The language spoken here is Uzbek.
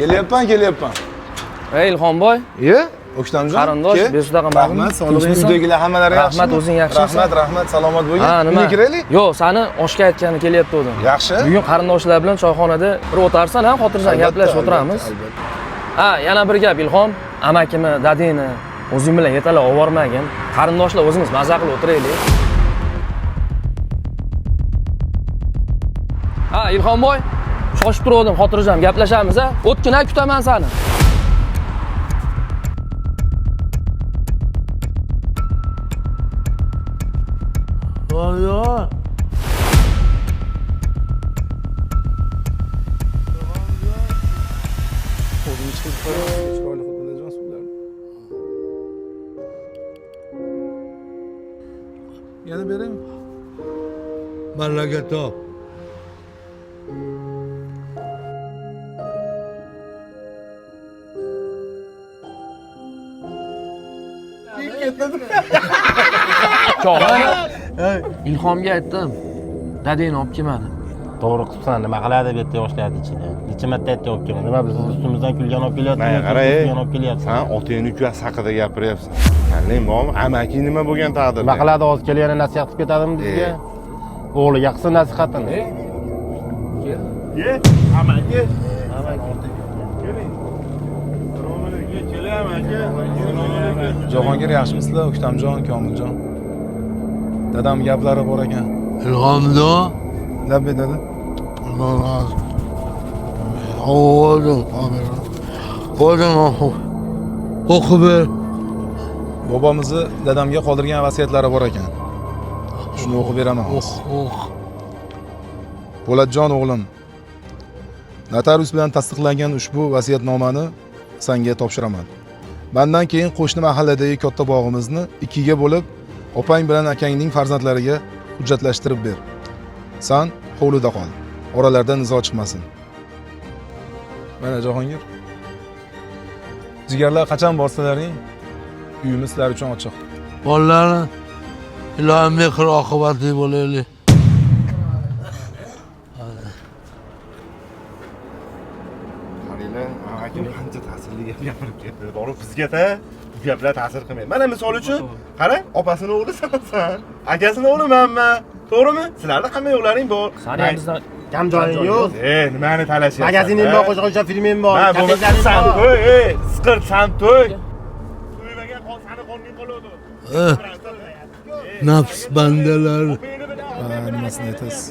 Kelyapman. Ey Ilhomboy, O'ktamjon. qarindosh, besudaqa Rahmat, sog'lig'ingiz uydagilar hammalari yaxshimi? Rahmat, o'zing yaxshimisan? Rahmat, salomat bo'ling. Ha, nima? Uyga kiraylik? Yo'q, sani oshga aytgani kelyapti o'zim. Yaxshi. Bugun qarindoshlar bilan choyxonada bir o'tarsan, ha, xotirjam gaplashib o'tiramiz. Ha, yana bir gap Ilhom, amakimni, dadangni o'zing bilan yetalab olib bormagin. Qarindoshlar o'zimiz maza qilib o'tiraylik. Ha, Ilhomboy, shoshib turdim, xotirjam gaplashamiz, ha? O'tgina kutaman seni. Yo. O'zing chiqib chiroyli futbolchijon suvlar. Yana beraymi? Malaga top. Cho'g'an. Ilhomga aytdim. Dadangni olib kelmadi. To'g'ri qilibsan, nima qiladi bu yerda yoshlarni ichida? Necha marta aytdi olib kelma. Nima biz ustimizdan kulgan olib kelyapti? Mana qara, kulgan olib kelyapti. Sen otangni ukasi haqida gapiryapsan. Qanday bormi? Amaki nima bo'lgan taqdirda? Nima qiladi hozir kelganda nasihat qilib ketadimi bizga? O'g'liga qilsin nasihatini. Amaki. Jahongir yaxshimisizlar, O'ktamjon, Komiljon? Dadam gaplari bor ekan. Ilhomdo. Labbi dada. Oğlum. O'qib ber. Bobomizni dadamga qoldirgan vasiyatlari bor ekan. Shuni o'qib beraman. Po'latjon o'g'lim. Notarius bilan tasdiqlangan ushbu vasiyatnomani senga topshiraman. Mendan keyin qo'shni mahalladagi katta bog'imizni ikkiga bo'lib, opang bilan akangning farzandlariga hujjatlashtirib ber. Sen hovlida qol. Oralarda nizo chiqmasin. Mana Jahongir. Jigarlar qachon borsalaring, uyimiz sizlar uchun ochiq. Bolalarni ilohim mehr oqibatli bo'laylik. Qaranglar, amakim qancha ta'sirli gap gapirib ketdi. Borib bizga-da bu gaplar ta'sir qilmaydi. Mana misol uchun, qara, opasini o'g'li sen, akasini o'g'li menman. To'g'rimi? Sizlarning hamma yo'llaring bor. Sani ham bizdan Kam joying yo'q. Nimani talashyapsan? Magazining bor, qo'shqo'shqa filming bor. Ha, bo'lmasa san to'y, siqir san to'y. To'ymagan qon sani qonning qoladi. Nafs bandalar. Nimasini aytasiz?